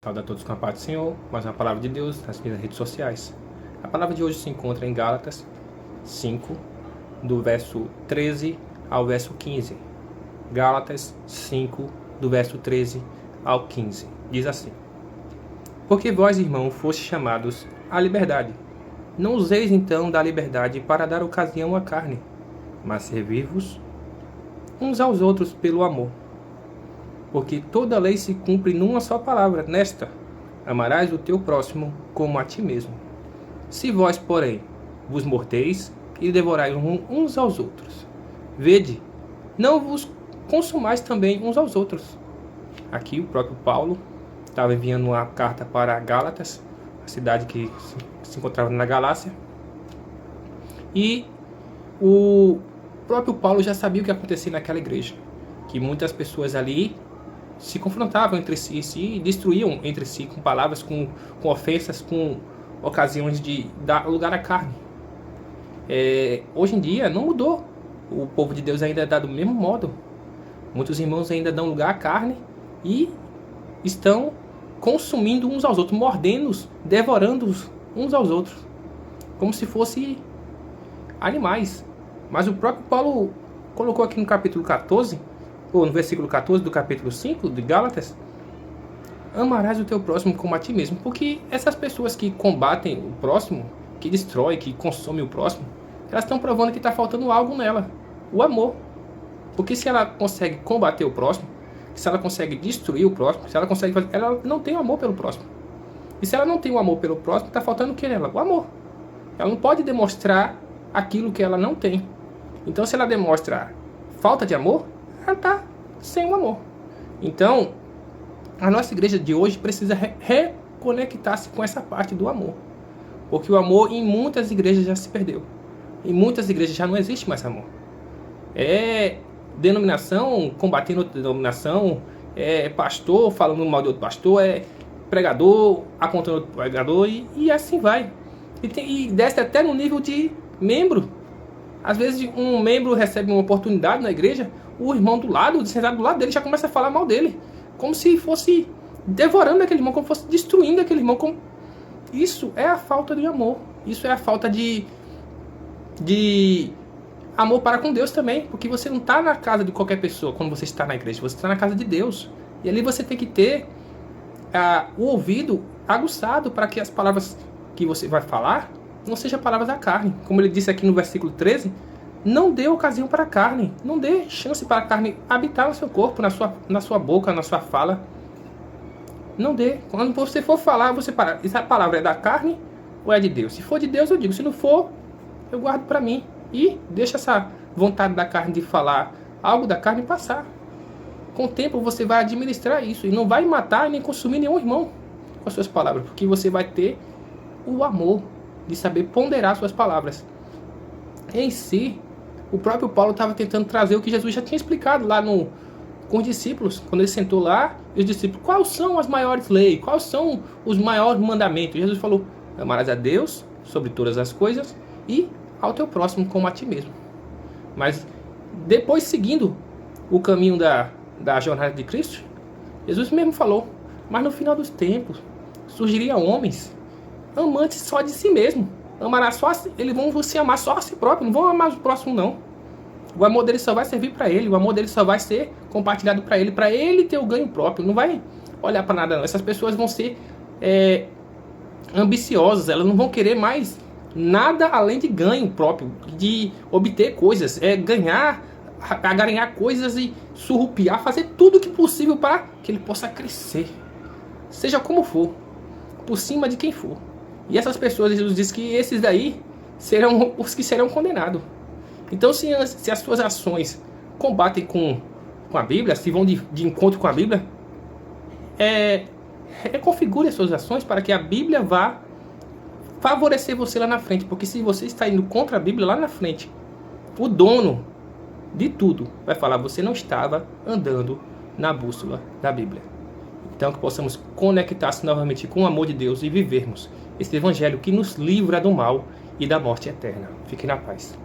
Saúde a todos com a paz do Senhor, mais uma palavra de Deus nas minhas redes sociais. A palavra de hoje se encontra em Gálatas 5, do verso 13 ao verso 15. Gálatas 5, do verso 13 ao 15. Diz assim: Porque vós, irmãos, fostes chamados à liberdade. Não useis então da liberdade para dar ocasião à carne, mas servi-vos uns aos outros pelo amor. Porque toda lei se cumpre numa só palavra, nesta: amarás o teu próximo como a ti mesmo. Se vós, porém, vos morteis e devorais uns aos outros, vede, não vos consumais também uns aos outros. Aqui o próprio Paulo estava enviando uma carta para Gálatas, a cidade que se encontrava na Galácia, e o próprio Paulo já sabia o que ia acontecer naquela igreja, que muitas pessoas ali se confrontavam entre si, se destruíam entre si com palavras, com ofensas, com ocasiões de dar lugar à carne. Hoje em dia não mudou. O povo de Deus ainda dá do mesmo modo. Muitos irmãos ainda dão lugar à carne e estão consumindo uns aos outros, mordendo-os, devorando-os uns aos outros, como se fossem animais. Mas o próprio Paulo colocou aqui no capítulo 14, ou no versículo 14 do capítulo 5 de Gálatas: amarás o teu próximo como a ti mesmo. Porque essas pessoas que combatem o próximo, que destroem, que consomem o próximo, elas estão provando que está faltando algo nela: o amor. Porque se ela consegue combater o próximo, se ela consegue destruir o próximo, se ela consegue fazer, ela não tem amor pelo próximo. E se ela não tem o amor pelo próximo, está faltando o que nela? O amor. Ela não pode demonstrar aquilo que ela não tem. Então, se ela demonstra falta de amor, ela está sem o amor. Então, a nossa igreja de hoje precisa reconectar-se com essa parte do amor. Porque o amor em muitas igrejas já se perdeu. Em muitas igrejas já não existe mais amor. É denominação combatendo outra denominação, é pastor falando mal de outro pastor, é pregador apontando outro pregador, e assim vai. E desce até no nível de membro. Às vezes um membro recebe uma oportunidade na igreja, o irmão do lado, sentado do lado dele, já começa a falar mal dele, como se fosse devorando aquele irmão, como se fosse destruindo aquele irmão. Isso é a falta de amor. Isso é a falta de amor para com Deus também. Porque você não está na casa de qualquer pessoa quando você está na igreja, você está na casa de Deus. E ali você tem que ter o ouvido aguçado para que as palavras que você vai falar não sejam palavras da carne. Como ele disse aqui no versículo 13, não dê ocasião para a carne, não dê chance para a carne habitar no seu corpo, na sua boca, na sua fala. Não dê. Quando você for falar, você para. Essa palavra é da carne ou é de Deus? Se for de Deus, eu digo. Se não for, eu guardo para mim. E deixa essa vontade da carne de falar algo da carne passar. Com o tempo você vai administrar isso e não vai matar nem consumir nenhum irmão com as suas palavras, porque você vai ter o amor de saber ponderar suas palavras. Em si, o próprio Paulo estava tentando trazer o que Jesus já tinha explicado lá com os discípulos, quando ele sentou lá, e os discípulos: quais são as maiores leis? Quais são os maiores mandamentos? Jesus falou: amarás a Deus sobre todas as coisas e ao teu próximo como a ti mesmo. Mas depois, seguindo o caminho da jornada de Cristo, Jesus mesmo falou: mas no final dos tempos surgiriam homens amantes só de si mesmo. Amará só, eles vão se amar só a si próprio, não vão amar o próximo não. O amor dele só vai servir para ele, o amor dele só vai ser compartilhado para ele ter o ganho próprio, não vai olhar para nada não. Essas pessoas vão ser ambiciosas, elas não vão querer mais nada além de ganho próprio, de obter coisas, ganhar coisas e surrupiar, fazer tudo o que possível para que ele possa crescer, seja como for, por cima de quem for. E essas pessoas, Jesus diz que esses daí serão os que serão condenados. Então, se as suas ações combatem com a Bíblia, se vão de encontro com a Bíblia, reconfigure as suas ações para que a Bíblia vá favorecer você lá na frente. Porque se você está indo contra a Bíblia lá na frente, o dono de tudo vai falar: você não estava andando na bússola da Bíblia. Então, que possamos conectar-se novamente com o amor de Deus e vivermos esse evangelho que nos livra do mal e da morte eterna. Fique na paz.